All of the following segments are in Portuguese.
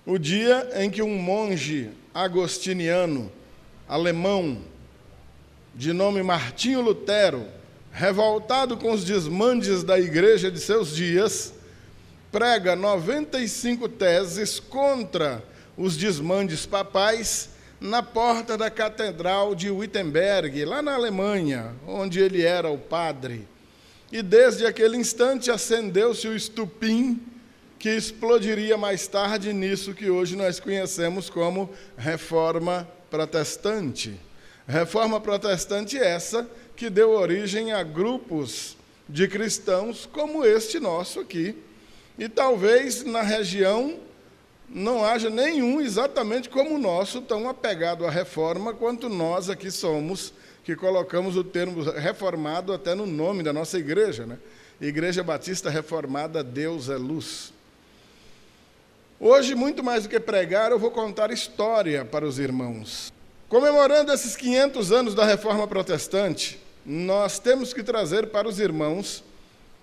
O dia em que um monge agostiniano alemão, de nome Martinho Lutero, revoltado com os desmandes da igreja de seus dias, prega 95 teses contra os desmandes papais na porta da Catedral de Wittenberg, lá na Alemanha, onde ele era o padre. E desde aquele instante acendeu-se o estupim que explodiria mais tarde nisso que hoje nós conhecemos como Reforma Protestante. Reforma Protestante essa que deu origem a grupos de cristãos como este nosso aqui. E talvez na região não haja nenhum exatamente como o nosso, tão apegado à reforma quanto nós aqui somos, que colocamos o termo reformado até no nome da nossa igreja, né? Igreja Batista Reformada, Deus é Luz. Hoje, muito mais do que pregar, eu vou contar história para os irmãos. Comemorando esses 500 anos da Reforma Protestante, nós temos que trazer para os irmãos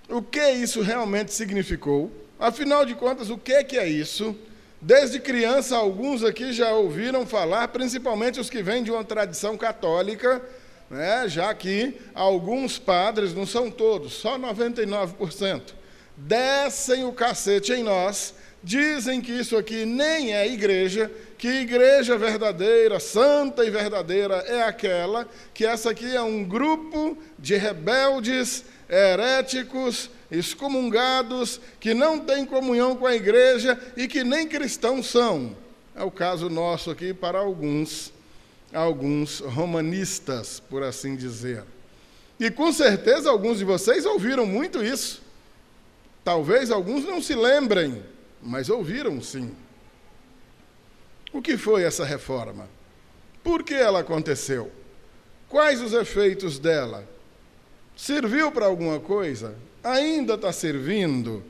o que isso realmente significou. Afinal de contas, o que é isso? Desde criança, alguns aqui já ouviram falar, principalmente os que vêm de uma tradição católica, né, já que alguns padres, não são todos, só 99%, descem o cacete em nós, dizem que isso aqui nem é igreja, que igreja verdadeira, santa e verdadeira é aquela, que essa aqui é um grupo de rebeldes, heréticos, excomungados, que não têm comunhão com a igreja e que nem cristãos são. É o caso nosso aqui para alguns romanistas, por assim dizer. E com certeza alguns de vocês ouviram muito isso. Talvez alguns não se lembrem, mas ouviram sim. O que foi essa reforma? Por que ela aconteceu? Quais os efeitos dela? Serviu para alguma coisa? Ainda está servindo?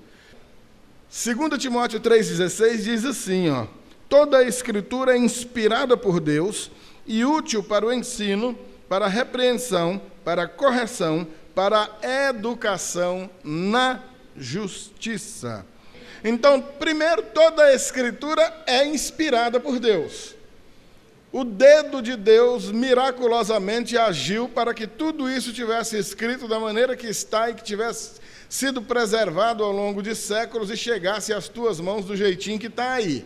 2 Timóteo 3,16 diz assim, toda a Escritura é inspirada por Deus e útil para o ensino, para a repreensão, para a correção, para a educação na justiça. Então, primeiro, toda a Escritura é inspirada por Deus. O dedo de Deus miraculosamente agiu para que tudo isso tivesse escrito da maneira que está e que tivesse sido preservado ao longo de séculos e chegasse às tuas mãos do jeitinho que está aí.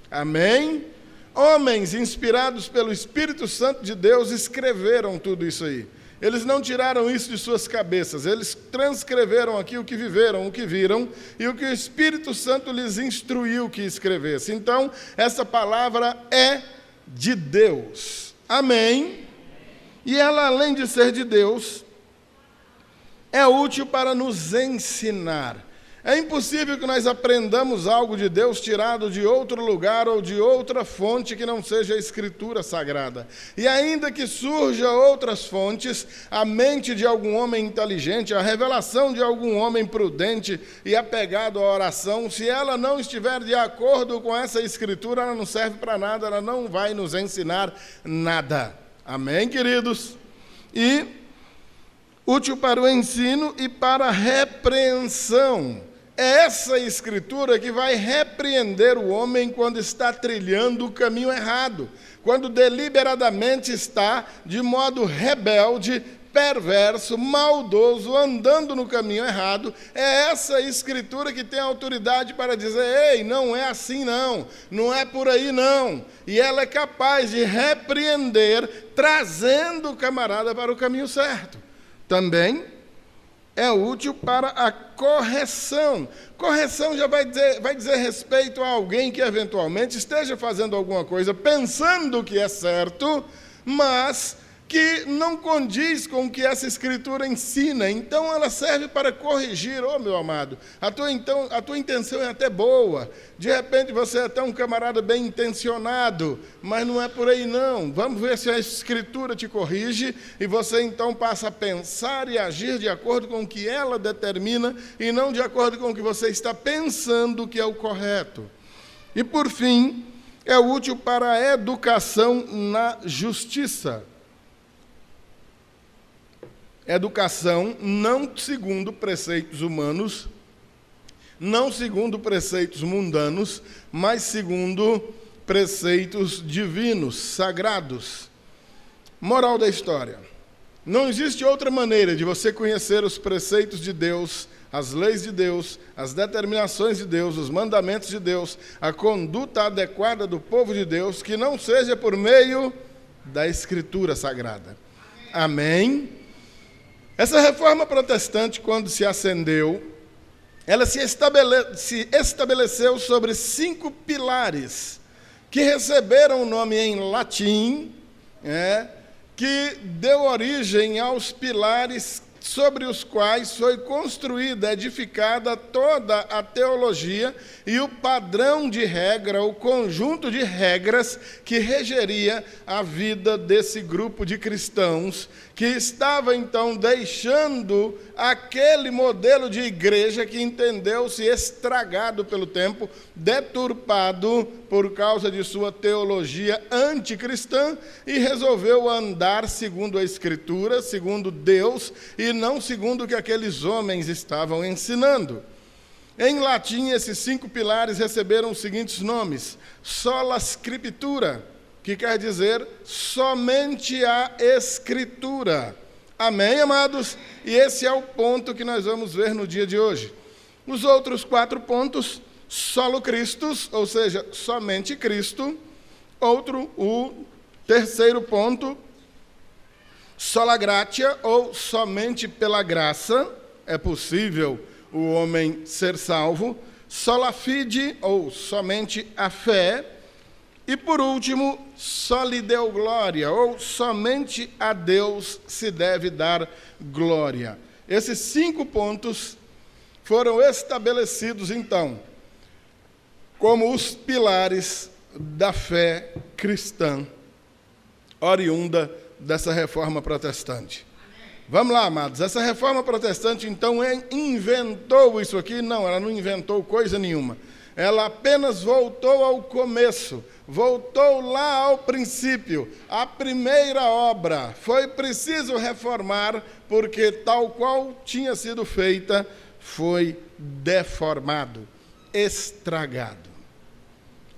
Amém? Homens inspirados pelo Espírito Santo de Deus escreveram tudo isso aí. Eles não tiraram isso de suas cabeças, eles transcreveram aqui o que viveram, o que viram, e o que o Espírito Santo lhes instruiu que escrevesse. Então, essa palavra é de Deus. Amém? E ela, além de ser de Deus, é útil para nos ensinar. É impossível que nós aprendamos algo de Deus tirado de outro lugar ou de outra fonte que não seja a Escritura Sagrada. E ainda que surja outras fontes, a mente de algum homem inteligente, a revelação de algum homem prudente e apegado à oração, se ela não estiver de acordo com essa Escritura, ela não serve para nada, ela não vai nos ensinar nada. Amém, queridos? E útil para o ensino e para a repreensão. É essa Escritura que vai repreender o homem quando está trilhando o caminho errado, quando deliberadamente está de modo rebelde, perverso, maldoso, andando no caminho errado. É essa Escritura que tem autoridade para dizer, ei, não é assim não, não é por aí não. E ela é capaz de repreender, trazendo o camarada para o caminho certo. Também é útil para a correção. Correção já vai dizer respeito a alguém que eventualmente esteja fazendo alguma coisa pensando que é certo, mas que não condiz com o que essa Escritura ensina. Então, ela serve para corrigir. Meu amado, a tua intenção é até boa. De repente, você é até um camarada bem intencionado, mas não é por aí, não. Vamos ver se a Escritura te corrige e você, então, passa a pensar e agir de acordo com o que ela determina e não de acordo com o que você está pensando que é o correto. E, por fim, é útil para a educação na justiça. Educação não segundo preceitos humanos, não segundo preceitos mundanos, mas segundo preceitos divinos, sagrados. Moral da história: não existe outra maneira de você conhecer os preceitos de Deus, as leis de Deus, as determinações de Deus, os mandamentos de Deus, a conduta adequada do povo de Deus, que não seja por meio da Escritura Sagrada. Amém? Essa reforma protestante, quando se acendeu, ela se estabeleceu sobre 5 pilares, que receberam o nome em latim, que deu origem aos pilares sobre os quais foi construída, edificada toda a teologia e o padrão de regra, o conjunto de regras que regeria a vida desse grupo de cristãos, que estava então deixando aquele modelo de igreja que entendeu-se estragado pelo tempo, deturpado por causa de sua teologia anticristã, e resolveu andar segundo a Escritura, segundo Deus, e não segundo o que aqueles homens estavam ensinando. Em latim, esses 5 pilares receberam os seguintes nomes: sola scriptura, que quer dizer somente a Escritura. Amém, amados? E esse é o ponto que nós vamos ver no dia de hoje. Os outros 4 pontos: solo Christus, ou seja, somente Cristo. O terceiro ponto: sola gratia, ou somente pela graça é possível o homem ser salvo. Sola fide, ou somente a fé. E por último, soli deo glória, ou somente a Deus se deve dar glória. Esses 5 pontos foram estabelecidos então como os pilares da fé cristã, oriunda dessa reforma protestante. Vamos lá, amados. Essa reforma protestante, então, inventou isso aqui? Não, ela não inventou coisa nenhuma. Ela apenas voltou ao começo, voltou lá ao princípio, a primeira obra. Foi preciso reformar, porque tal qual tinha sido feita, foi deformado, estragado.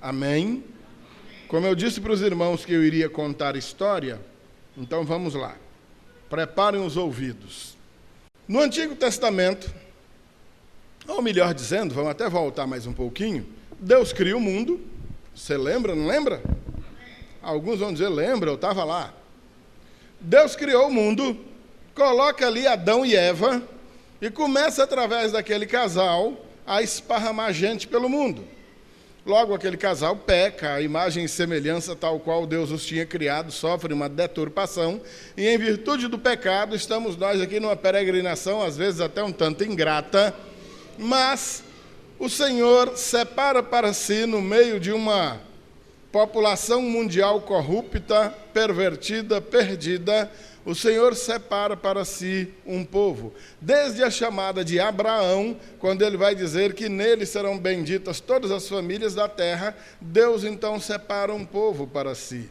Amém? Como eu disse para os irmãos que eu iria contar história, então vamos lá. Preparem os ouvidos. No Antigo Testamento, ou melhor dizendo, vamos até voltar mais um pouquinho, Deus cria o mundo. Você lembra, não lembra? Alguns vão dizer, lembra, eu estava lá. Deus criou o mundo, coloca ali Adão e Eva, e começa através daquele casal a esparramar gente pelo mundo. Logo, aquele casal peca, a imagem e semelhança tal qual Deus os tinha criado sofre uma deturpação, e em virtude do pecado estamos nós aqui numa peregrinação, às vezes até um tanto ingrata, mas o Senhor separa para si, no meio de uma população mundial corrupta, pervertida, perdida, o Senhor separa para si um povo. Desde a chamada de Abraão, quando ele vai dizer que nele serão benditas todas as famílias da terra, Deus então separa um povo para si.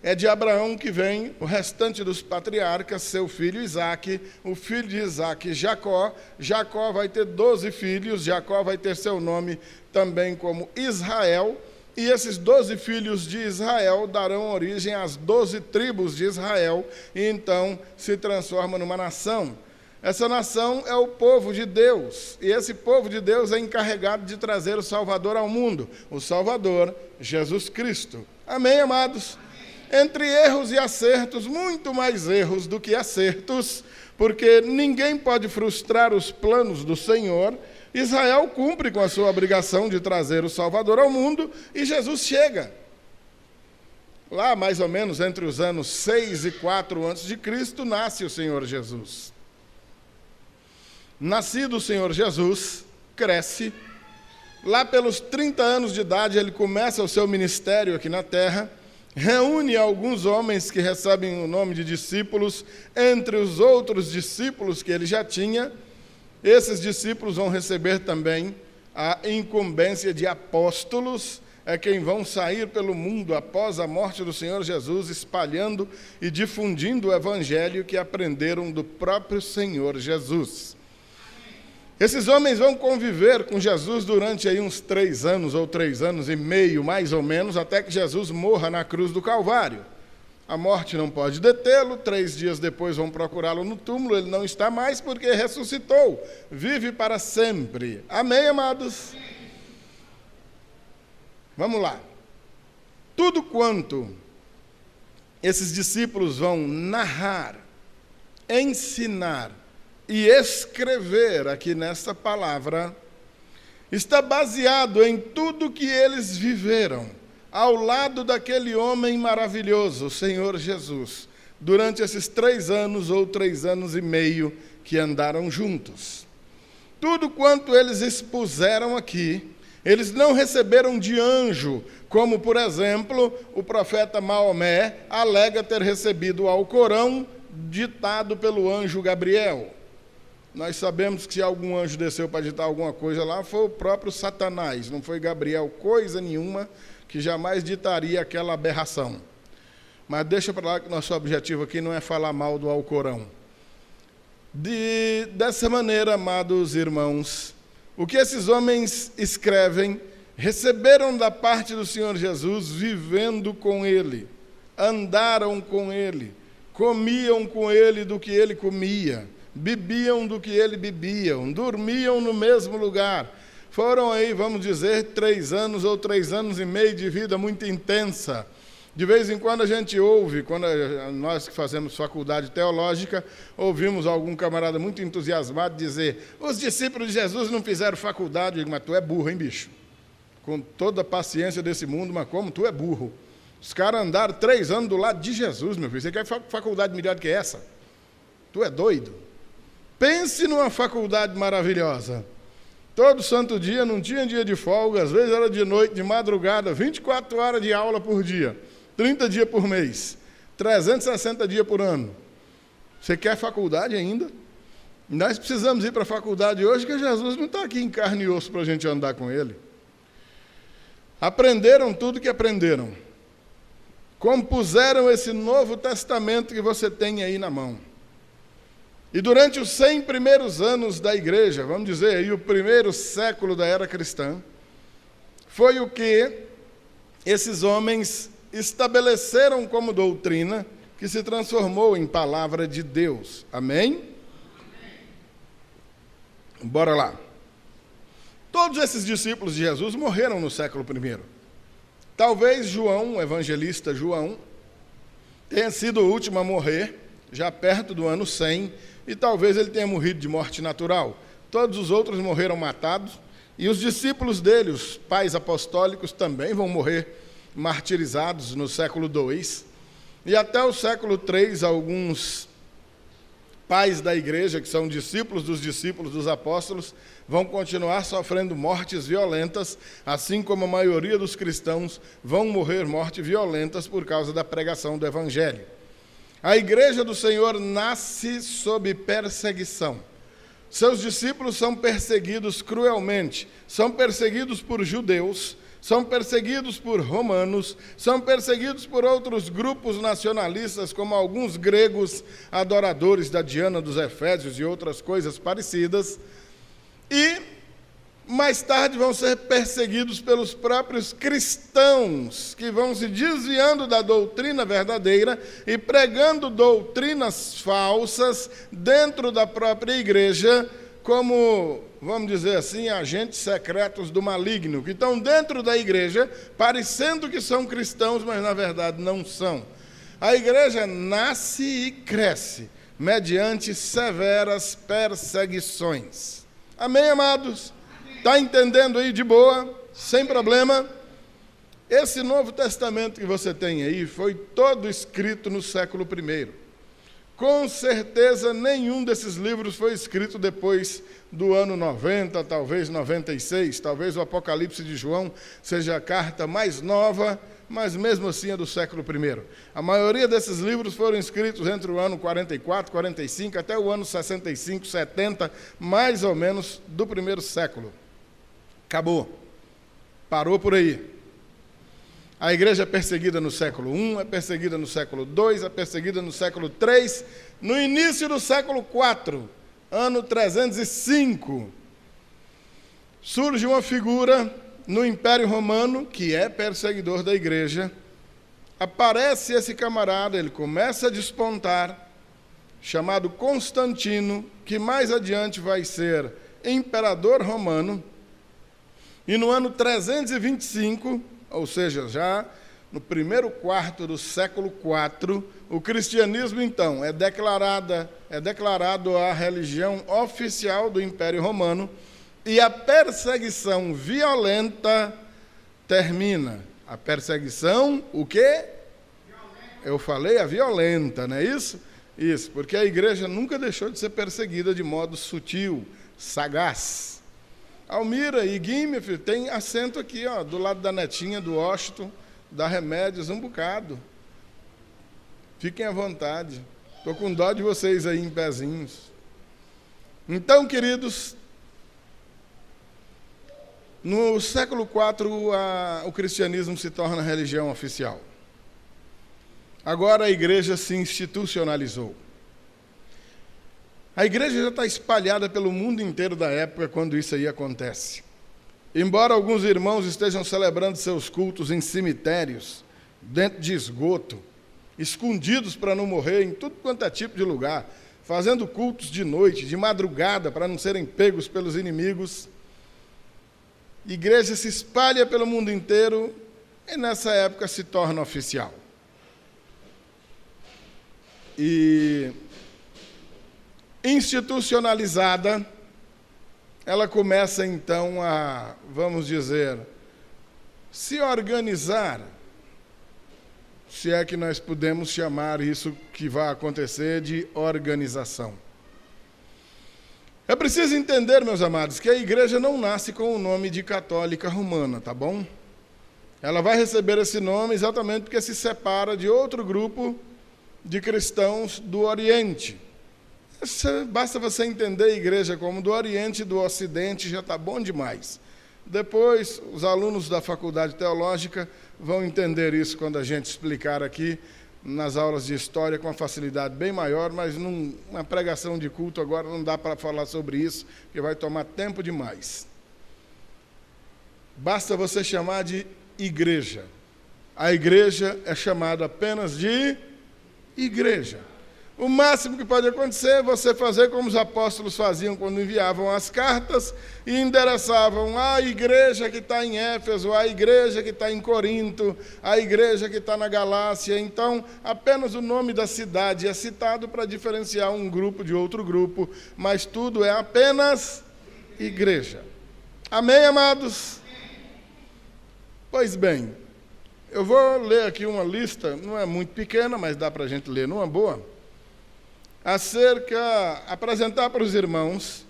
É de Abraão que vem o restante dos patriarcas, seu filho Isaque, o filho de Isaque, Jacó. Jacó vai ter 12 filhos, Jacó vai ter seu nome também como Israel. E esses 12 filhos de Israel darão origem às 12 tribos de Israel, e então se transforma numa nação. Essa nação é o povo de Deus, e esse povo de Deus é encarregado de trazer o Salvador ao mundo, o Salvador, Jesus Cristo. Amém, amados? Entre erros e acertos, muito mais erros do que acertos, porque ninguém pode frustrar os planos do Senhor. Israel cumpre com a sua obrigação de trazer o Salvador ao mundo, e Jesus chega. Lá, mais ou menos, entre os anos 6 e 4 a.C., nasce o Senhor Jesus. Nascido o Senhor Jesus, cresce. Lá pelos 30 anos de idade, ele começa o seu ministério aqui na terra, reúne alguns homens que recebem o nome de discípulos, entre os outros discípulos que ele já tinha. Esses discípulos vão receber também a incumbência de apóstolos, é quem vão sair pelo mundo após a morte do Senhor Jesus, espalhando e difundindo o evangelho que aprenderam do próprio Senhor Jesus. Esses homens vão conviver com Jesus durante aí uns 3 anos ou 3 anos e meio, mais ou menos, até que Jesus morra na cruz do Calvário. A morte não pode detê-lo, 3 dias depois vão procurá-lo no túmulo, ele não está mais porque ressuscitou, vive para sempre. Amém, amados? Vamos lá. Tudo quanto esses discípulos vão narrar, ensinar e escrever aqui nesta palavra, está baseado em tudo que eles viveram ao lado daquele homem maravilhoso, o Senhor Jesus, durante esses 3 anos ou 3 anos e meio que andaram juntos. Tudo quanto eles expuseram aqui, eles não receberam de anjo, como, por exemplo, o profeta Maomé alega ter recebido o Alcorão ditado pelo anjo Gabriel. Nós sabemos que se algum anjo desceu para ditar alguma coisa lá, foi o próprio Satanás, não foi Gabriel coisa nenhuma que jamais ditaria aquela aberração. Mas deixa para lá que nosso objetivo aqui não é falar mal do Alcorão. Dessa maneira, amados irmãos, o que esses homens escrevem, receberam da parte do Senhor Jesus, vivendo com Ele, andaram com Ele, comiam com Ele do que Ele comia, bebiam do que Ele bebia, dormiam no mesmo lugar. Foram aí, vamos dizer, 3 anos ou 3 anos e meio de vida muito intensa. De vez em quando a gente ouve, quando nós que fazemos faculdade teológica, ouvimos algum camarada muito entusiasmado dizer: os discípulos de Jesus não fizeram faculdade. Eu digo: mas tu é burro, hein, bicho? Com toda a paciência desse mundo, mas como tu é burro? Os caras andaram 3 anos do lado de Jesus, meu filho. Você quer faculdade melhor do que essa? Tu é doido? Pense numa faculdade maravilhosa. Todo santo dia, não tinha dia de folga, às vezes era de noite, de madrugada, 24 horas de aula por dia, 30 dias por mês, 360 dias por ano. Você quer faculdade ainda? Nós precisamos ir para a faculdade hoje, que Jesus não está aqui em carne e osso para a gente andar com Ele. Aprenderam tudo que aprenderam. Compuseram esse Novo Testamento que você tem aí na mão. E durante os 100 primeiros anos da igreja, vamos dizer aí o primeiro século da era cristã, foi o que esses homens estabeleceram como doutrina, que se transformou em palavra de Deus. Amém? Bora lá. Todos esses discípulos de Jesus morreram no século I. Talvez João, o evangelista João, tenha sido o último a morrer, já perto do ano 100, e talvez ele tenha morrido de morte natural. Todos os outros morreram matados, e os discípulos dele, os pais apostólicos, também vão morrer martirizados no século II. E até o século III, alguns pais da igreja, que são discípulos dos apóstolos, vão continuar sofrendo mortes violentas, assim como a maioria dos cristãos vão morrer mortes violentas por causa da pregação do evangelho. A igreja do Senhor nasce sob perseguição. Seus discípulos são perseguidos cruelmente, são perseguidos por judeus, são perseguidos por romanos, são perseguidos por outros grupos nacionalistas, como alguns gregos adoradores da Diana dos Efésios e outras coisas parecidas, e mais tarde vão ser perseguidos pelos próprios cristãos, que vão se desviando da doutrina verdadeira e pregando doutrinas falsas dentro da própria igreja, como, vamos dizer assim, agentes secretos do maligno, que estão dentro da igreja, parecendo que são cristãos, mas na verdade não são. A igreja nasce e cresce mediante severas perseguições. Amém, amados? Está entendendo aí de boa, sem problema? Esse Novo Testamento que você tem aí foi todo escrito no século I. Com certeza, nenhum desses livros foi escrito depois do ano 90, talvez 96, talvez o Apocalipse de João seja a carta mais nova, mas mesmo assim é do século I. A maioria desses livros foram escritos entre o ano 44, 45, até o ano 65, 70, mais ou menos do primeiro século. Acabou. Parou por aí. A igreja é perseguida no século I, é perseguida no século II, é perseguida no século III. No início do século IV, ano 305, surge uma figura no Império Romano que é perseguidor da igreja. Aparece esse camarada, ele começa a despontar, chamado Constantino, que mais adiante vai ser imperador romano. E no ano 325, ou seja, já no primeiro quarto do século IV, o cristianismo, então, é declarado a religião oficial do Império Romano, e a perseguição violenta termina. A perseguição, o quê? Eu falei a violenta, não é isso? Isso, porque a igreja nunca deixou de ser perseguida de modo sutil, sagaz. Almira e Gui, meu filho, tem assento aqui, ó, do lado da netinha, do Washington, dá remédios um bocado. Fiquem à vontade. Estou com dó de vocês aí em pezinhos. Então, queridos, no século IV, o cristianismo se torna religião oficial. Agora a igreja se institucionalizou. A igreja já está espalhada pelo mundo inteiro da época quando isso aí acontece. Embora alguns irmãos estejam celebrando seus cultos em cemitérios, dentro de esgoto, escondidos para não morrer em tudo quanto é tipo de lugar, fazendo cultos de noite, de madrugada, para não serem pegos pelos inimigos, a igreja se espalha pelo mundo inteiro e nessa época se torna oficial. E institucionalizada, ela começa então a, vamos dizer, se organizar, se é que nós podemos chamar isso que vai acontecer de organização. É preciso entender, meus amados, que a igreja não nasce com o nome de católica romana, tá bom? Ela vai receber esse nome exatamente porque se separa de outro grupo de cristãos do Oriente. Basta você entender a igreja como do Oriente e do Ocidente, já está bom demais. Depois, os alunos da faculdade teológica vão entender isso quando a gente explicar aqui nas aulas de história com uma facilidade bem maior, mas numa pregação de culto agora não dá para falar sobre isso, porque vai tomar tempo demais. Basta você chamar de igreja. A igreja é chamada apenas de igreja. O máximo que pode acontecer é você fazer como os apóstolos faziam quando enviavam as cartas e endereçavam a igreja que está em Éfeso, a igreja que está em Corinto, a igreja que está na Galácia. Então, apenas o nome da cidade é citado para diferenciar um grupo de outro grupo, mas tudo é apenas igreja. Amém, amados? Pois bem, eu vou ler aqui uma lista, não é muito pequena, mas dá para a gente ler numa boa, apresentar para os irmãos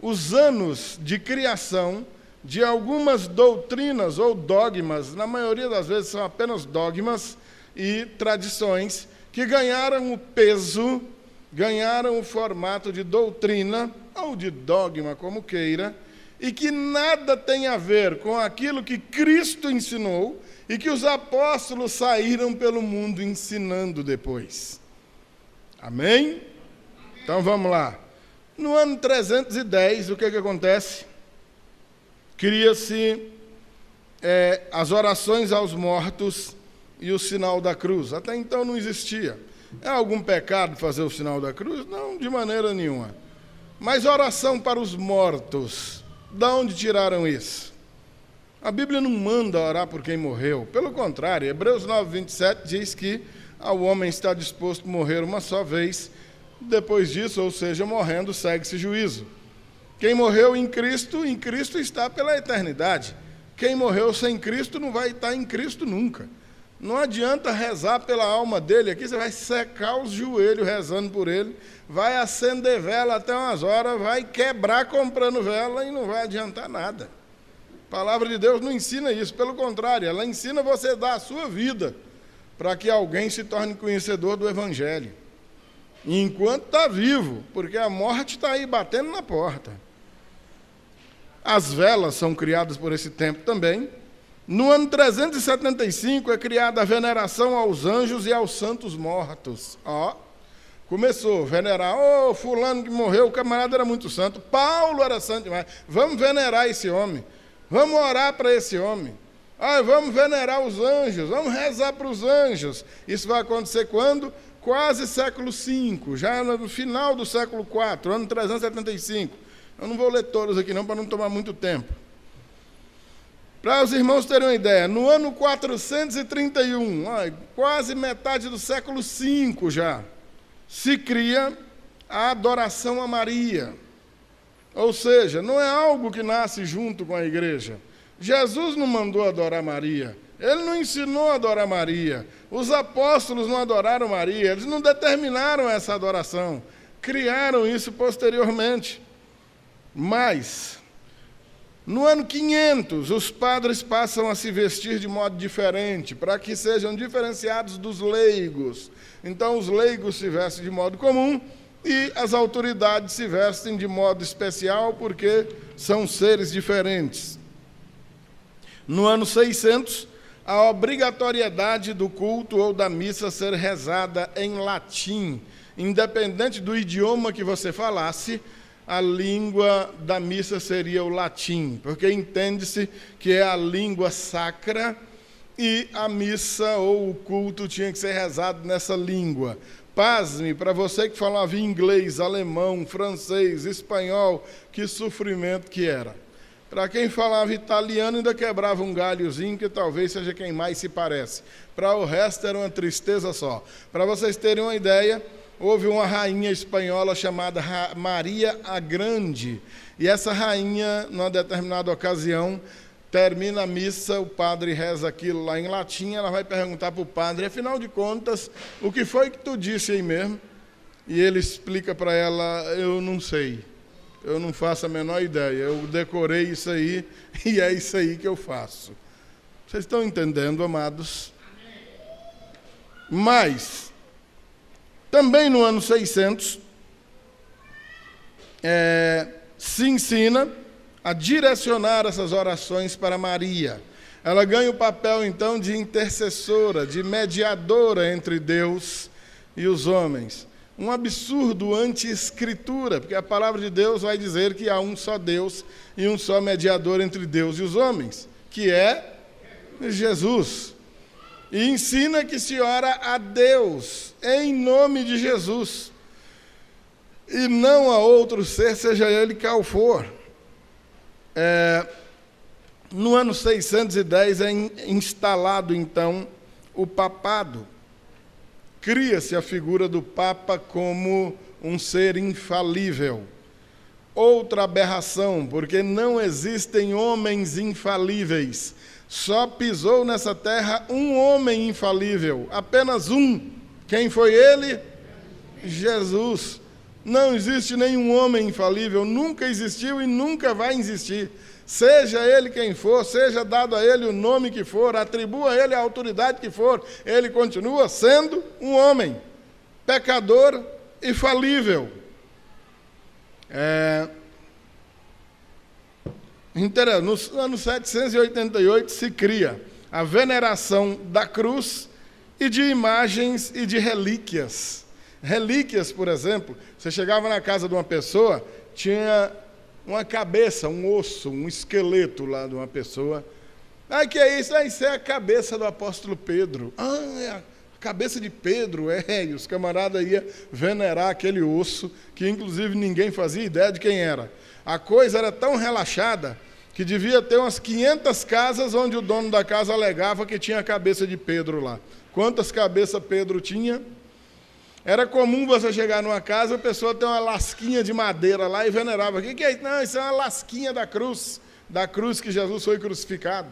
os anos de criação de algumas doutrinas ou dogmas, na maioria das vezes são apenas dogmas e tradições, que ganharam o peso, ganharam o formato de doutrina, ou de dogma, como queira, e que nada tem a ver com aquilo que Cristo ensinou e que os apóstolos saíram pelo mundo ensinando depois. Amém? Então vamos lá. No ano 310, o que acontece? Cria-se as orações aos mortos e o sinal da cruz. Até então não existia. É algum pecado fazer o sinal da cruz? Não, de maneira nenhuma. Mas oração para os mortos, de onde tiraram isso? A Bíblia não manda orar por quem morreu. Pelo contrário, Hebreus 9, 27 diz que ao homem está disposto a morrer uma só vez. Depois disso, ou seja, morrendo, segue-se juízo. Quem morreu em Cristo está pela eternidade. Quem morreu sem Cristo não vai estar em Cristo nunca. Não adianta rezar pela alma dele aqui, você vai secar os joelhos rezando por ele, vai acender vela até umas horas, vai quebrar comprando vela e não vai adiantar nada. A palavra de Deus não ensina isso, pelo contrário, ela ensina você a dar a sua vida para que alguém se torne conhecedor do Evangelho. Enquanto está vivo, porque a morte está aí batendo na porta. As velas são criadas por esse tempo também. No ano 375 é criada a veneração aos anjos e aos santos mortos. Começou a venerar, fulano que morreu, o camarada era muito santo, Paulo era santo demais, vamos venerar esse homem, vamos orar para esse homem, vamos venerar os anjos, vamos rezar para os anjos. Isso vai acontecer quando? Quase século V, já no final do século IV, ano 375. Eu não vou ler todos aqui não, para não tomar muito tempo. Para os irmãos terem uma ideia, no ano 431, quase metade do século V já, se cria a adoração a Maria. Ou seja, não é algo que nasce junto com a igreja. Jesus não mandou adorar Maria, ele não ensinou a adorar Maria, os apóstolos não adoraram Maria, eles não determinaram essa adoração, criaram isso posteriormente. Mas, no ano 500, os padres passam a se vestir de modo diferente, para que sejam diferenciados dos leigos. Então, os leigos se vestem de modo comum e as autoridades se vestem de modo especial, porque são seres diferentes. No ano 600, a obrigatoriedade do culto ou da missa ser rezada em latim, independente do idioma que você falasse, a língua da missa seria o latim, porque entende-se que é a língua sacra e a missa ou o culto tinha que ser rezado nessa língua. Pasme, para você que falava inglês, alemão, francês, espanhol, que sofrimento que era. Para quem falava italiano, ainda quebrava um galhozinho, que talvez seja quem mais se parece. Para o resto, era uma tristeza só. Para vocês terem uma ideia, houve uma rainha espanhola chamada Maria a Grande, e essa rainha, numa determinada ocasião, termina a missa, o padre reza aquilo lá em latim, ela vai perguntar para o padre, afinal de contas, o que foi que tu disse aí mesmo? E ele explica para ela, eu não sei, eu não faço a menor ideia, eu decorei isso aí, e é isso aí que eu faço. Vocês estão entendendo, amados? Mas, também no ano 600, se ensina a direcionar essas orações para Maria. Ela ganha o papel, então, de intercessora, de mediadora entre Deus e os homens. Um absurdo anti-escritura, porque a palavra de Deus vai dizer que há um só Deus e um só mediador entre Deus e os homens, que é Jesus. E ensina que se ora a Deus em nome de Jesus, e não a outro ser, seja ele qual for. No ano 610 é instalado, então, o papado. Cria-se a figura do Papa como um ser infalível. Outra aberração, porque não existem homens infalíveis. Só pisou nessa terra um homem infalível, apenas um. Quem foi ele? Jesus. Não existe nenhum homem infalível, nunca existiu e nunca vai existir. Seja ele quem for, seja dado a ele o nome que for, atribua a ele a autoridade que for, ele continua sendo um homem, pecador e falível. No ano 788 se cria a veneração da cruz e de imagens e de relíquias. Relíquias, por exemplo, você chegava na casa de uma pessoa, tinha uma cabeça, um osso, um esqueleto lá de uma pessoa. Que é isso? Isso é a cabeça do apóstolo Pedro. É a cabeça de Pedro, e os camaradas iam venerar aquele osso, que inclusive ninguém fazia ideia de quem era. A coisa era tão relaxada que devia ter umas 500 casas onde o dono da casa alegava que tinha a cabeça de Pedro lá. Quantas cabeças Pedro tinha? Era comum você chegar numa casa, a pessoa ter uma lasquinha de madeira lá e venerava. O que é isso? Não, isso é uma lasquinha da cruz que Jesus foi crucificado.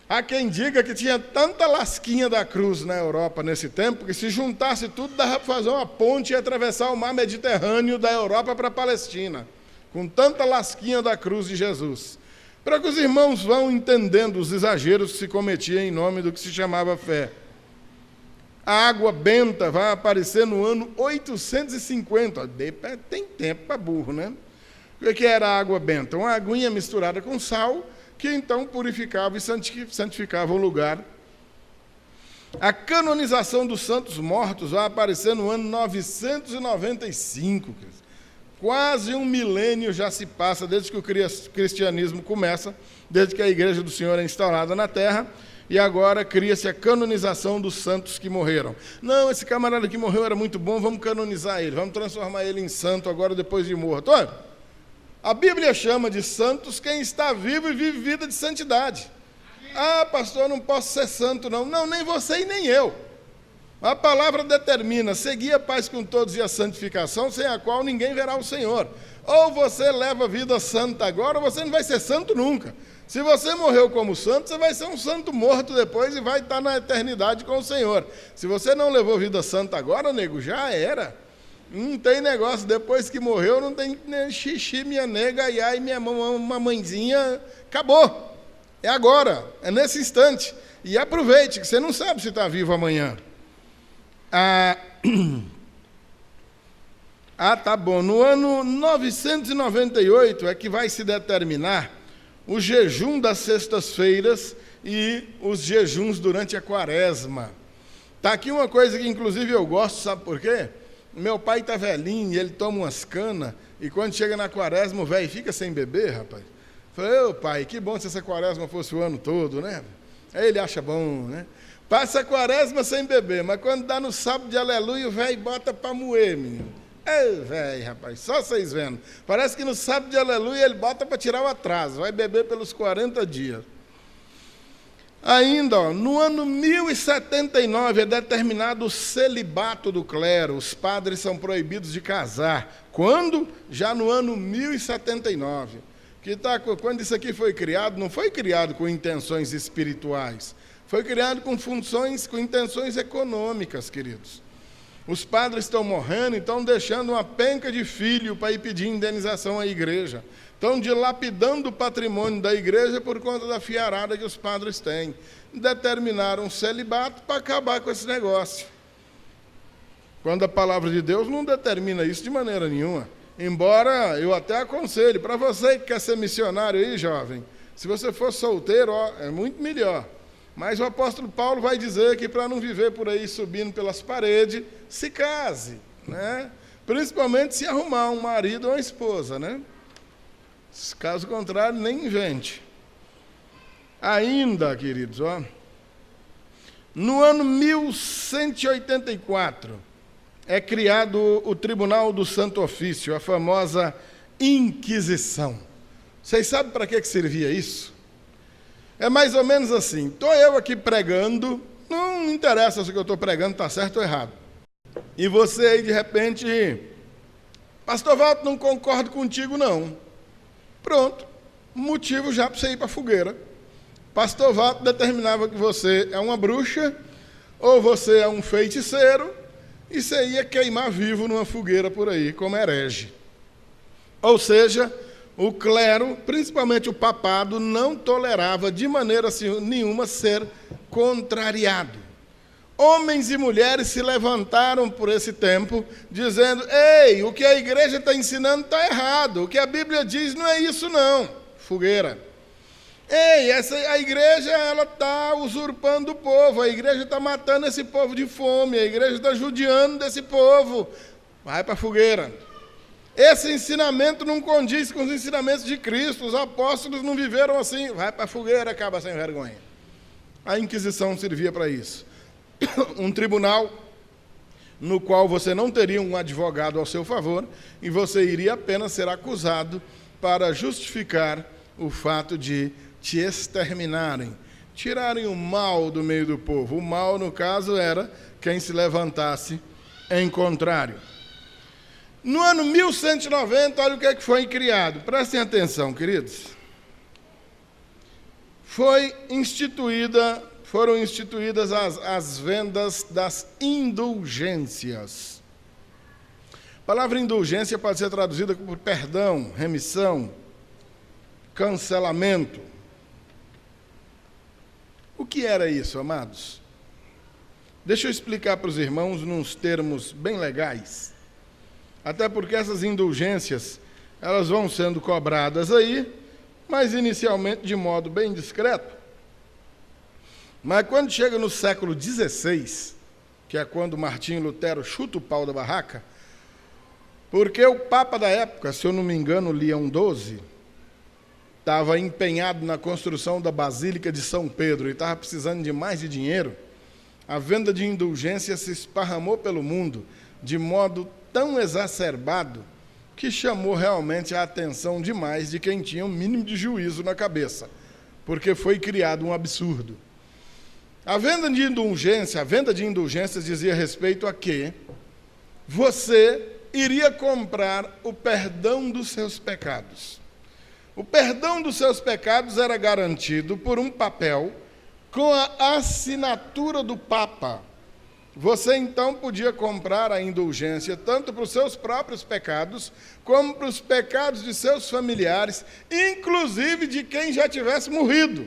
Há quem diga que tinha tanta lasquinha da cruz na Europa nesse tempo, que se juntasse tudo, dava para fazer uma ponte e atravessar o mar Mediterrâneo da Europa para a Palestina, com tanta lasquinha da cruz de Jesus. Para que os irmãos vão entendendo os exageros que se cometiam em nome do que se chamava fé. A água benta vai aparecer no ano 850. Tem tempo para burro, né? O que era a água benta? Uma aguinha misturada com sal, que então purificava e santificava o lugar. A canonização dos santos mortos vai aparecer no ano 995. Quase um milênio já se passa desde que o cristianismo começa, desde que a Igreja do Senhor é instaurada na Terra, e agora cria-se a canonização dos santos que morreram. Não, esse camarada que morreu era muito bom, vamos canonizar ele, vamos transformar ele em santo agora depois de morto. Olha, a Bíblia chama de santos quem está vivo e vive vida de santidade. Ah, pastor, eu não posso ser santo não. Não, nem você e nem eu. A palavra determina, seguir a paz com todos e a santificação, sem a qual ninguém verá o Senhor. Ou você leva a vida santa agora, ou você não vai ser santo nunca. Se você morreu como santo, você vai ser um santo morto depois e vai estar na eternidade com o Senhor. Se você não levou vida santa agora, nego, já era. Não tem negócio, depois que morreu, não tem xixi, minha nega, ai, ai, minha mamãezinha, acabou. É agora, é nesse instante. E aproveite, que você não sabe se está vivo amanhã. Tá bom. No ano 998 é que vai se determinar o jejum das sextas-feiras e os jejuns durante a quaresma. Está aqui uma coisa que, inclusive, eu gosto, sabe por quê? Meu pai está velhinho e ele toma umas canas, e quando chega na quaresma, o velho fica sem beber, rapaz. Falei, ô pai, que bom se essa quaresma fosse o ano todo, né? Aí ele acha bom, né? Passa a quaresma sem beber, mas quando dá no sábado de aleluia, o velho bota para moer, menino. É, velho, rapaz, só vocês vendo. Parece que no sábado de aleluia ele bota para tirar o atraso, vai beber pelos 40 dias. Ainda, ó, no ano 1079 é determinado o celibato do clero, os padres são proibidos de casar. Quando? Já no ano 1079. Quando isso aqui foi criado, não foi criado com intenções espirituais, foi criado com intenções econômicas, queridos. Os padres estão morrendo, estão deixando uma penca de filho para ir pedir indenização à igreja. Estão dilapidando o patrimônio da igreja por conta da fiarada que os padres têm. Determinaram um celibato para acabar com esse negócio. Quando a palavra de Deus não determina isso de maneira nenhuma. Embora eu até aconselho, para você que quer ser missionário aí, jovem, se você for solteiro, ó, é muito melhor. Mas o apóstolo Paulo vai dizer que para não viver por aí subindo pelas paredes, se case, né? Principalmente se arrumar um marido ou uma esposa, né? Caso contrário, nem invente. Ainda, queridos, ó, no ano 1184, é criado o Tribunal do Santo Ofício, a famosa Inquisição. Vocês sabem para que servia isso? É mais ou menos assim, estou eu aqui pregando, não interessa se o que eu estou pregando está certo ou errado. E você aí, de repente, pastor Walter, não concordo contigo, não. Pronto, motivo já para você ir para a fogueira. Pastor Walter determinava que você é uma bruxa, ou você é um feiticeiro, e você ia queimar vivo numa fogueira por aí, como herege. Ou seja, o clero, principalmente o papado, não tolerava de maneira nenhuma ser contrariado. Homens e mulheres se levantaram por esse tempo, dizendo, ei, o que a igreja está ensinando está errado, o que a Bíblia diz não é isso não, fogueira. Ei, a igreja está usurpando o povo, a igreja está matando esse povo de fome, a igreja está judiando desse povo, vai para a fogueira. Esse ensinamento não condiz com os ensinamentos de Cristo, os apóstolos não viveram assim, vai para a fogueira, acaba sem vergonha. A Inquisição servia para isso. Um tribunal no qual você não teria um advogado ao seu favor e você iria apenas ser acusado para justificar o fato de te exterminarem, tirarem o mal do meio do povo. O mal, no caso, era quem se levantasse em contrário. No ano 1190, olha o que é que foi criado. Prestem atenção, queridos. Foram instituídas as vendas das indulgências. A palavra indulgência pode ser traduzida por perdão, remissão, cancelamento. O que era isso, amados? Deixa eu explicar para os irmãos nos termos bem legais. Até porque essas indulgências, elas vão sendo cobradas aí, mas inicialmente de modo bem discreto. Mas quando chega no século XVI, que é quando Martinho Lutero chuta o pau da barraca, porque o Papa da época, se eu não me engano, Leão XII, estava empenhado na construção da Basílica de São Pedro e estava precisando de mais de dinheiro, a venda de indulgências se esparramou pelo mundo de modo tão exacerbado que chamou realmente a atenção demais de quem tinha um mínimo de juízo na cabeça, porque foi criado um absurdo. A venda de indulgências dizia respeito a que você iria comprar o perdão dos seus pecados. O perdão dos seus pecados era garantido por um papel com a assinatura do Papa. Você, então, podia comprar a indulgência tanto para os seus próprios pecados, como para os pecados de seus familiares, inclusive de quem já tivesse morrido.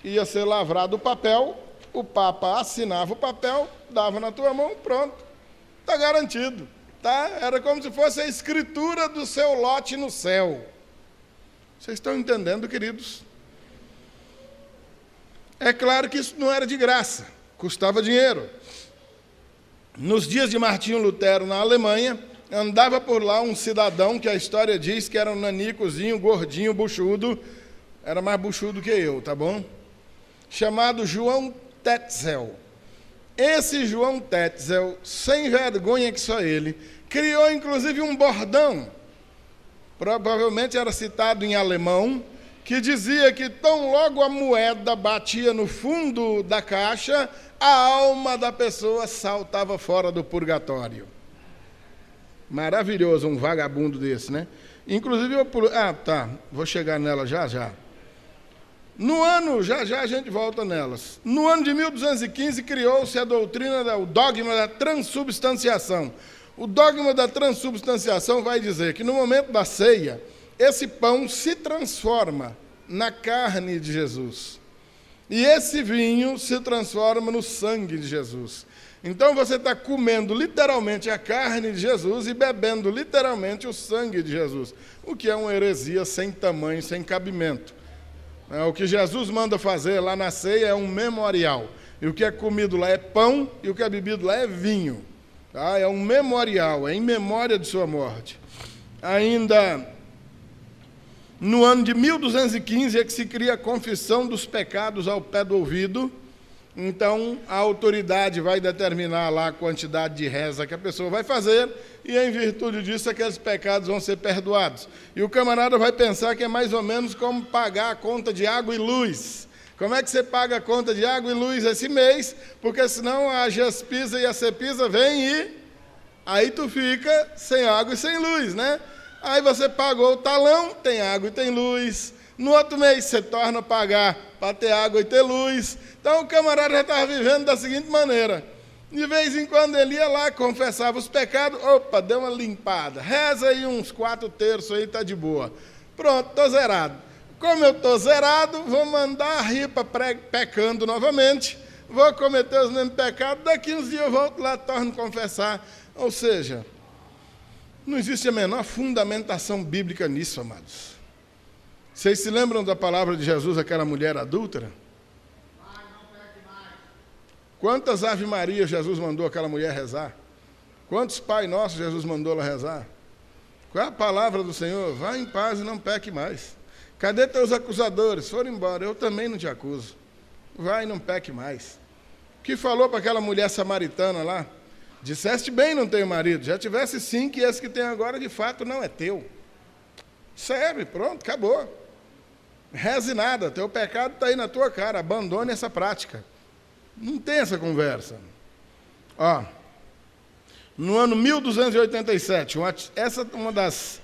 Ia ser lavrado o papel, o Papa assinava o papel, dava na tua mão, pronto. Está garantido. Tá? Era como se fosse a escritura do seu lote no céu. Vocês estão entendendo, queridos? É claro que isso não era de graça, custava dinheiro. Nos dias de Martinho Lutero, na Alemanha, andava por lá um cidadão que a história diz que era um nanicozinho, gordinho, buchudo, era mais buchudo que eu, tá bom? Chamado João Tetzel. Esse João Tetzel, sem vergonha que só ele, criou inclusive um bordão, provavelmente era citado em alemão, que dizia que tão logo a moeda batia no fundo da caixa, a alma da pessoa saltava fora do purgatório. Maravilhoso um vagabundo desse, né? Inclusive, vou chegar nela já. No ano, já a gente volta nelas. No ano de 1215, criou-se a doutrina, o dogma da transubstanciação. O dogma da transubstanciação vai dizer que no momento da ceia, esse pão se transforma na carne de Jesus. E esse vinho se transforma no sangue de Jesus. Então você está comendo literalmente a carne de Jesus e bebendo literalmente o sangue de Jesus. O que é uma heresia sem tamanho, sem cabimento. O que Jesus manda fazer lá na ceia é um memorial. E o que é comido lá é pão e o que é bebido lá é vinho. Tá? É um memorial, é em memória de sua morte. Ainda no ano de 1215 é que se cria a confissão dos pecados ao pé do ouvido. Então, a autoridade vai determinar lá a quantidade de reza que a pessoa vai fazer e, em virtude disso, aqueles pecados vão ser perdoados. E o camarada vai pensar que é mais ou menos como pagar a conta de água e luz. Como é que você paga a conta de água e luz esse mês? Porque senão a Gespisa e a Cepisa vêm e aí tu fica sem água e sem luz, né? Aí você pagou o talão, tem água e tem luz. No outro mês você torna a pagar para ter água e ter luz. Então o camarada já estava vivendo da seguinte maneira. De vez em quando ele ia lá, confessava os pecados, opa, deu uma limpada. Reza aí uns 4/3 aí, tá de boa. Pronto, estou zerado. Como eu estou zerado, vou mandar a ripa pecando novamente, vou cometer os mesmos pecados, daqui uns dias eu volto lá, torno a confessar. Ou seja, não existe a menor fundamentação bíblica nisso, amados. Vocês se lembram da palavra de Jesus àquela mulher adúltera? Quantas Ave Maria Jesus mandou aquela mulher rezar? Quantos Pai Nosso Jesus mandou ela rezar? Qual é a palavra do Senhor? Vá em paz e não peque mais. Cadê teus acusadores? Foram embora, eu também não te acuso. Vai e não peque mais. O que falou para aquela mulher samaritana lá? Disseste bem, não tenho marido. Já tivesse 5 e esse que tem agora, de fato, não é teu. Serve, pronto, acabou. Reze nada, teu pecado está aí na tua cara, abandone essa prática. Não tem essa conversa. No ano 1287, essa é uma das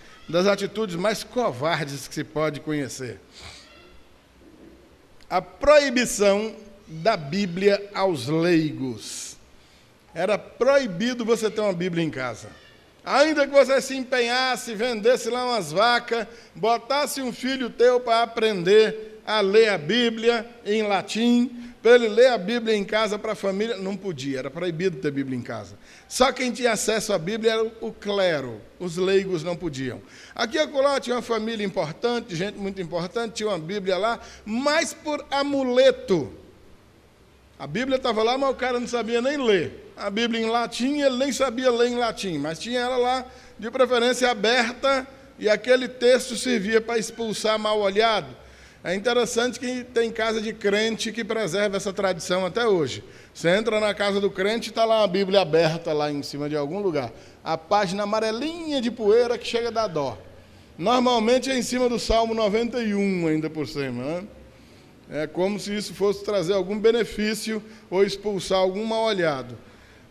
atitudes mais covardes que se pode conhecer. A proibição da Bíblia aos leigos. Era proibido você ter uma Bíblia em casa. Ainda que você se empenhasse, vendesse lá umas vacas, botasse um filho teu para aprender a ler a Bíblia em latim, para ele ler a Bíblia em casa para a família, não podia, era proibido ter Bíblia em casa. Só quem tinha acesso à Bíblia era o clero, os leigos não podiam. Aqui e acolá tinha uma família importante, gente muito importante, tinha uma Bíblia lá, mas por amuleto. A Bíblia estava lá, mas o cara não sabia nem ler. A Bíblia em latim, ele nem sabia ler em latim, mas tinha ela lá, de preferência aberta, e aquele texto servia para expulsar mal-olhado. É interessante que tem casa de crente que preserva essa tradição até hoje. Você entra na casa do crente e está lá uma Bíblia aberta lá em cima de algum lugar. A página amarelinha de poeira que chega a dar dó. Normalmente é em cima do Salmo 91, ainda por cima, né? É como se isso fosse trazer algum benefício ou expulsar algum mal-olhado.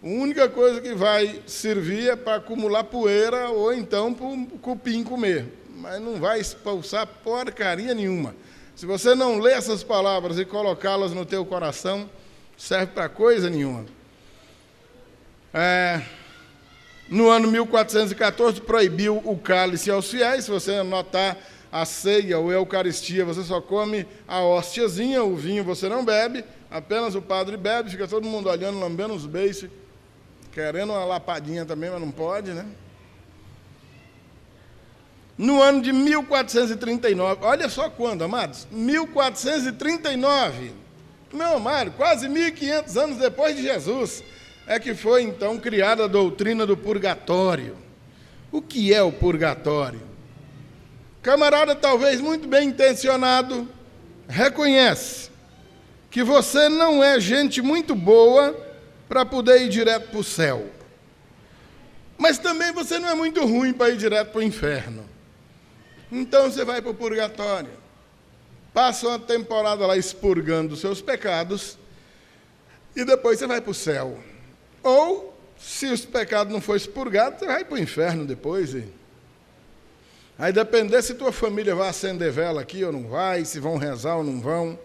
A única coisa que vai servir é para acumular poeira ou então para o cupim comer. Mas não vai expulsar porcaria nenhuma. Se você não ler essas palavras e colocá-las no teu coração, serve para coisa nenhuma. No ano 1414, proibiu o cálice aos fiéis. Se você anotar a ceia ou a Eucaristia, você só come a hóstiazinha, o vinho você não bebe, apenas o padre bebe, fica todo mundo olhando, lambendo os beiços, querendo uma lapadinha também, mas não pode, né? No ano de 1439, olha só quando, amados, 1439, meu amado, quase 1.500 anos depois de Jesus, é que foi então criada a doutrina do purgatório. O que é o purgatório? Camarada, talvez muito bem intencionado, reconhece que você não é gente muito boa para poder ir direto para o céu. Mas também você não é muito ruim para ir direto para o inferno. Então você vai para o purgatório. Passa uma temporada lá expurgando os seus pecados e depois você vai para o céu. Ou, se os pecados não forem expurgados, você vai para o inferno depois. Aí depender se tua família vai acender vela aqui ou não vai, se vão rezar ou não vão.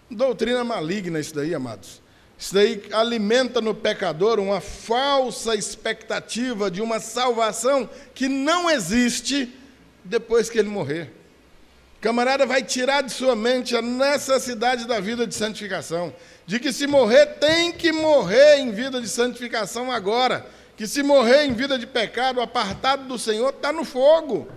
Doutrina maligna isso daí, amados. Isso daí alimenta no pecador uma falsa expectativa de uma salvação que não existe depois que ele morrer. Camarada vai tirar de sua mente a necessidade da vida de santificação, de que se morrer, tem que morrer em vida de santificação agora, que se morrer em vida de pecado, apartado do Senhor, está no fogo.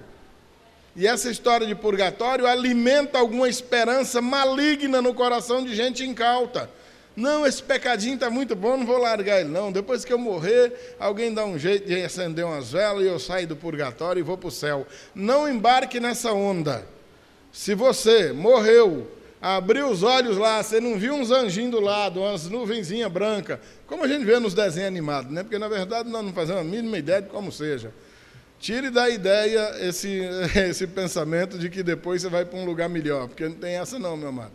E essa história de purgatório alimenta alguma esperança maligna no coração de gente incauta. Não, esse pecadinho está muito bom, não vou largar ele não. Depois que eu morrer, alguém dá um jeito de acender umas velas e eu saio do purgatório e vou para o céu. Não embarque nessa onda. Se você morreu, abriu os olhos lá, você não viu uns anjinhos do lado, umas nuvenzinhas brancas, como a gente vê nos desenhos animados, né? Porque, na verdade, nós não fazemos a mínima ideia de como seja. Tire da ideia esse pensamento de que depois você vai para um lugar melhor, porque não tem essa não, meu amado.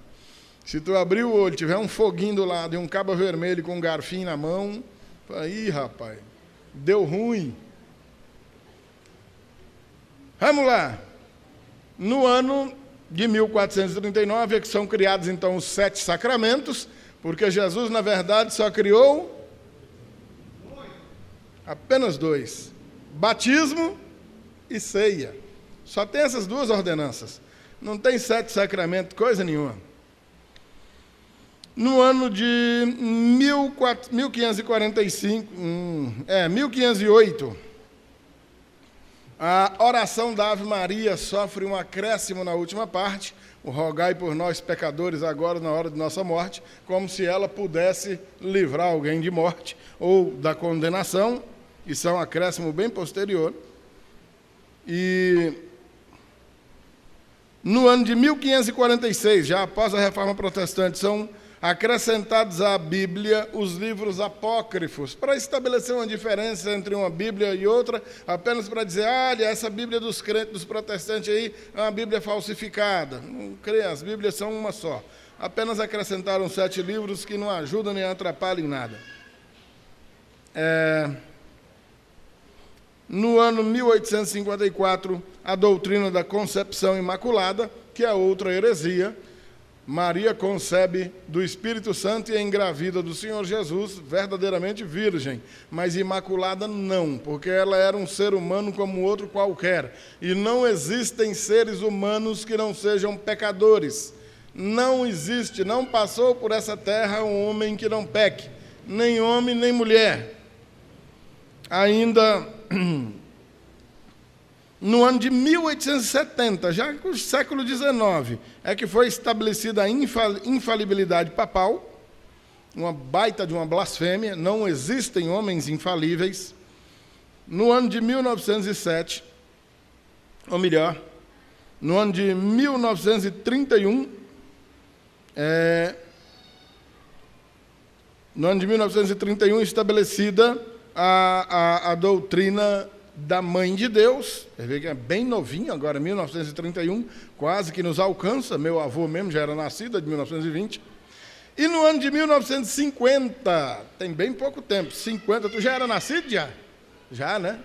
Se tu abrir o olho, tiver um foguinho do lado e um cabo vermelho com um garfinho na mão, aí, rapaz, deu ruim. Vamos lá. No ano de 1439 é que são criados, então, os 7 sacramentos, porque Jesus, na verdade, só criou apenas 2. Batismo e ceia. Só tem essas 2 ordenanças. Não tem 7 sacramentos, coisa nenhuma. No ano de 1508, a oração da Ave Maria sofre um acréscimo na última parte, o rogai por nós pecadores agora na hora de nossa morte, como se ela pudesse livrar alguém de morte ou da condenação. Isso é um acréscimo bem posterior. E no ano de 1546, já após a Reforma Protestante, são acrescentados à Bíblia os livros apócrifos, para estabelecer uma diferença entre uma Bíblia e outra, apenas para dizer, olha, essa Bíblia dos crentes, dos protestantes aí, é uma Bíblia falsificada. Não creia, as Bíblias são uma só. Apenas acrescentaram 7 livros que não ajudam nem atrapalham em nada. No ano 1854, a doutrina da concepção imaculada, que é outra heresia. Maria concebe do Espírito Santo e é engravida do Senhor Jesus, verdadeiramente virgem, mas imaculada não, porque ela era um ser humano como outro qualquer. E não existem seres humanos que não sejam pecadores. Não existe, não passou por essa terra um homem que não peque, nem homem nem mulher. Ainda no ano de 1870, já no século XIX, é que foi estabelecida a infalibilidade papal, uma baita de uma blasfêmia, não existem homens infalíveis. No ano de 1907, ou melhor, no ano de 1931, estabelecida a doutrina da Mãe de Deus. Você vê que é bem novinho agora, 1931, quase que nos alcança. Meu avô mesmo já era nascido, de 1920. E no ano de 1950, tem bem pouco tempo, 50, tu já era nascido já? Já, né?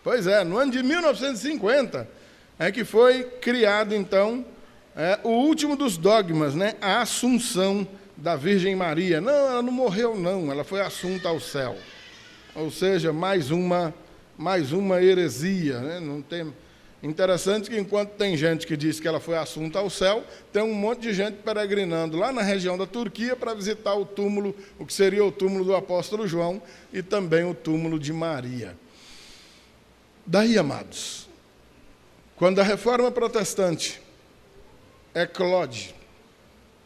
Pois é, no ano de 1950 é que foi criado, então, o último dos dogmas, né? A Assunção da Virgem Maria. Não, ela não morreu, não, ela foi assunta ao céu. Ou seja, mais uma heresia, né? Não tem... Interessante que, enquanto tem gente que diz que ela foi assunta ao céu, tem um monte de gente peregrinando lá na região da Turquia para visitar o túmulo, o que seria o túmulo do apóstolo João e também o túmulo de Maria. Daí, amados, quando a Reforma Protestante eclode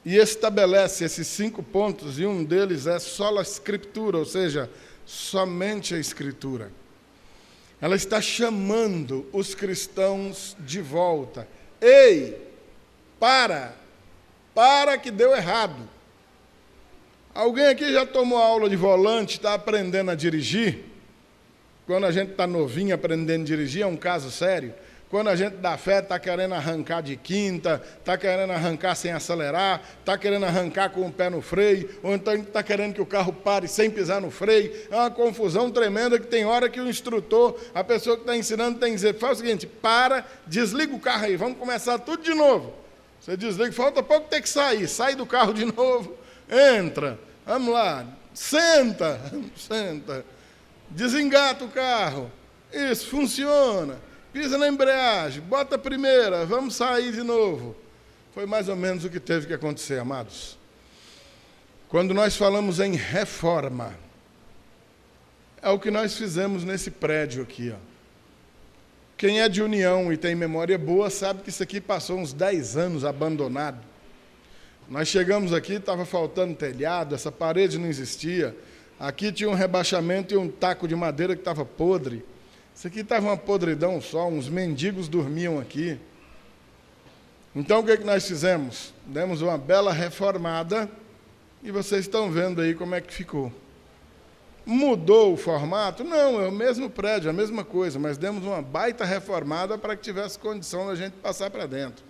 e estabelece esses 5 pontos, e um deles é sola Scriptura, ou seja, somente a Escritura, ela está chamando os cristãos de volta. Ei, para que deu errado. Alguém aqui já tomou aula de volante, está aprendendo a dirigir? Quando a gente está novinho aprendendo a dirigir, é um caso sério. Quando a gente dá fé, está querendo arrancar de quinta, está querendo arrancar sem acelerar, está querendo arrancar com o pé no freio, ou então está querendo que o carro pare sem pisar no freio. É uma confusão tremenda que tem hora que o instrutor, a pessoa que está ensinando, tem que dizer, faz o seguinte, para, desliga o carro aí, vamos começar tudo de novo. Você desliga, falta pouco ter que sair, sai do carro de novo, entra, vamos lá, senta, desengata o carro, isso, funciona. Pisa na embreagem, bota a primeira, vamos sair de novo. Foi mais ou menos o que teve que acontecer, amados. Quando nós falamos em reforma, é o que nós fizemos nesse prédio aqui. Ó. Quem é de União e tem memória boa sabe que isso aqui passou uns 10 anos abandonado. Nós chegamos aqui, estava faltando telhado, essa parede não existia. Aqui tinha um rebaixamento e um taco de madeira que estava podre. Isso aqui estava uma podridão só, uns mendigos dormiam aqui. Então, o que nós fizemos? Demos uma bela reformada e vocês estão vendo aí como é que ficou. Mudou o formato? Não, é o mesmo prédio, a mesma coisa, mas demos uma baita reformada para que tivesse condição da gente passar para dentro.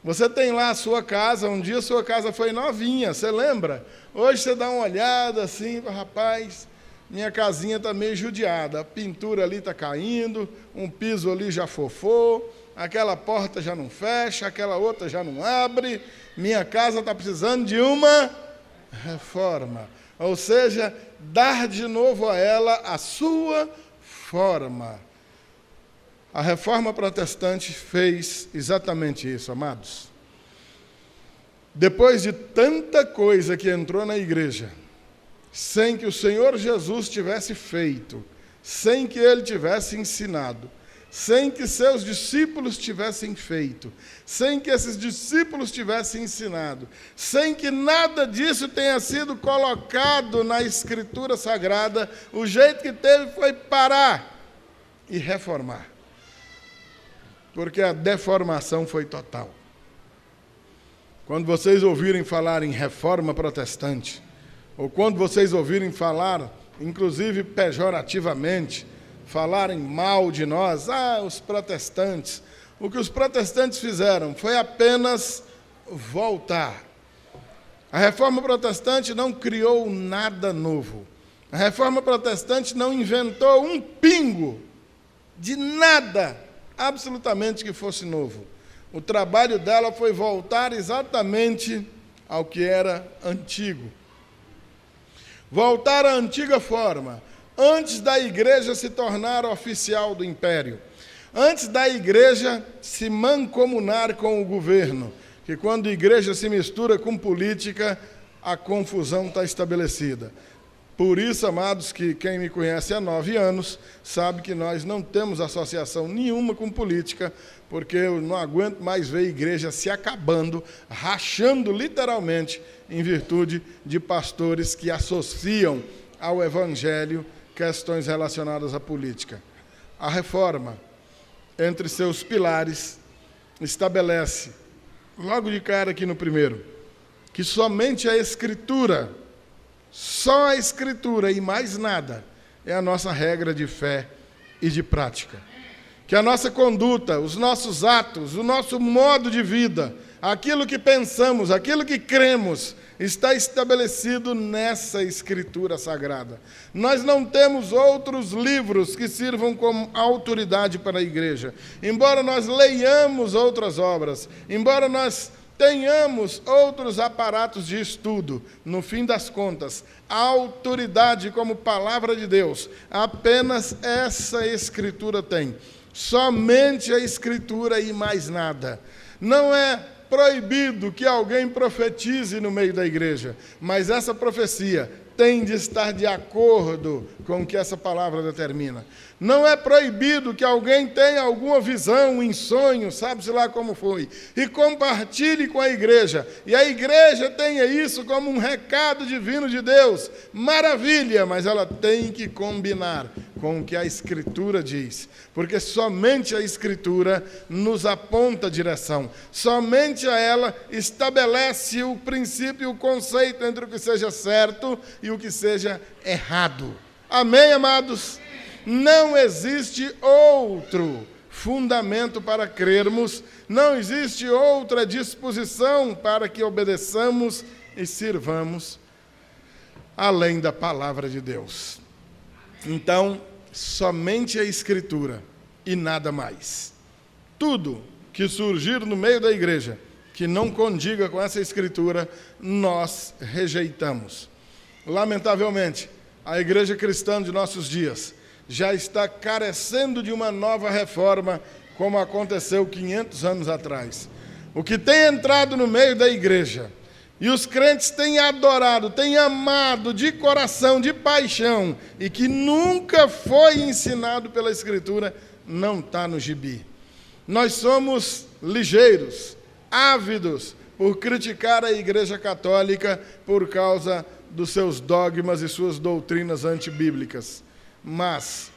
Você tem lá a sua casa, um dia a sua casa foi novinha, você lembra? Hoje você dá uma olhada assim, rapaz... Minha casinha está meio judiada, a pintura ali está caindo, um piso ali já fofou, aquela porta já não fecha, aquela outra já não abre, minha casa está precisando de uma reforma. Ou seja, dar de novo a ela a sua forma. A Reforma Protestante fez exatamente isso, amados. Depois de tanta coisa que entrou na igreja, sem que o Senhor Jesus tivesse feito, sem que Ele tivesse ensinado, sem que seus discípulos tivessem feito, sem que esses discípulos tivessem ensinado, sem que nada disso tenha sido colocado na Escritura Sagrada, o jeito que teve foi parar e reformar. Porque a deformação foi total. Quando vocês ouvirem falar em reforma protestante, ou quando vocês ouvirem falar, inclusive pejorativamente, falarem mal de nós, os protestantes, o que os protestantes fizeram foi apenas voltar. A Reforma Protestante não criou nada novo. A Reforma Protestante não inventou um pingo de nada, absolutamente que fosse novo. O trabalho dela foi voltar exatamente ao que era antigo. Voltar à antiga forma, antes da igreja se tornar oficial do império, antes da igreja se mancomunar com o governo, que quando a igreja se mistura com política, a confusão está estabelecida. Por isso, amados, que quem me conhece há 9 anos sabe que nós não temos associação nenhuma com política, porque eu não aguento mais ver a igreja se acabando, rachando literalmente, em virtude de pastores que associam ao evangelho questões relacionadas à política. A reforma, entre seus pilares, estabelece, logo de cara aqui no primeiro, que somente a Escritura, só a Escritura e mais nada, é a nossa regra de fé e de prática. Que a nossa conduta, os nossos atos, o nosso modo de vida, aquilo que pensamos, aquilo que cremos, está estabelecido nessa Escritura Sagrada. Nós não temos outros livros que sirvam como autoridade para a igreja. Embora nós leiamos outras obras, embora nós tenhamos outros aparatos de estudo, no fim das contas, a autoridade como palavra de Deus, apenas essa Escritura tem. Somente a Escritura e mais nada. Não é proibido que alguém profetize no meio da igreja, mas essa profecia tem de estar de acordo com o que essa palavra determina. Não é proibido que alguém tenha alguma visão, um sonho, sabe-se lá como foi, e compartilhe com a igreja, e a igreja tenha isso como um recado divino de Deus. Maravilha, mas ela tem que combinar com o que a Escritura diz, porque somente a Escritura nos aponta a direção, somente a ela estabelece o princípio, o conceito entre o que seja certo e o que seja errado. Amém, amados? Não existe outro fundamento para crermos, não existe outra disposição para que obedeçamos e sirvamos além da palavra de Deus. Então, somente a Escritura e nada mais. Tudo que surgir no meio da igreja que não condiga com essa Escritura, nós rejeitamos. Lamentavelmente, a igreja cristã de nossos dias já está carecendo de uma nova reforma, como aconteceu 500 anos atrás. O que tem entrado no meio da igreja, e os crentes têm adorado, têm amado de coração, de paixão, e que nunca foi ensinado pela Escritura, não está no gibi. Nós somos ligeiros, ávidos por criticar a Igreja Católica por causa dos seus dogmas e suas doutrinas antibíblicas. Mas,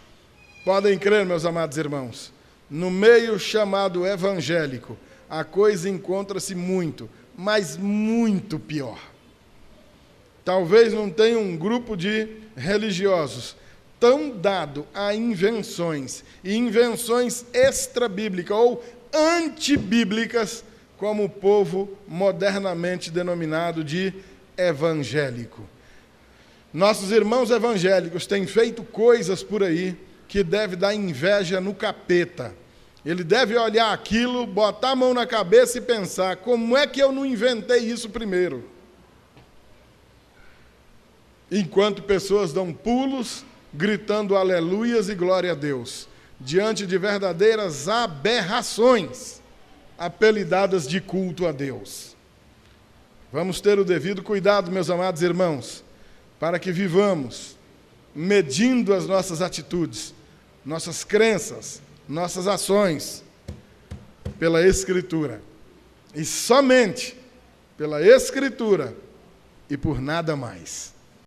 podem crer, meus amados irmãos, no meio chamado evangélico, a coisa encontra-se muito, mas muito pior. Talvez não tenha um grupo de religiosos tão dado a invenções, e invenções extra-bíblicas ou antibíblicas, como o povo modernamente denominado de evangélico. Nossos irmãos evangélicos têm feito coisas por aí que deve dar inveja no capeta. Ele deve olhar aquilo, botar a mão na cabeça e pensar, como é que eu não inventei isso primeiro? Enquanto pessoas dão pulos, gritando aleluias e glória a Deus, diante de verdadeiras aberrações, apelidadas de culto a Deus. Vamos ter o devido cuidado, meus amados irmãos, para que vivamos medindo as nossas atitudes, nossas crenças, nossas ações pela Escritura. E somente pela Escritura e por nada mais.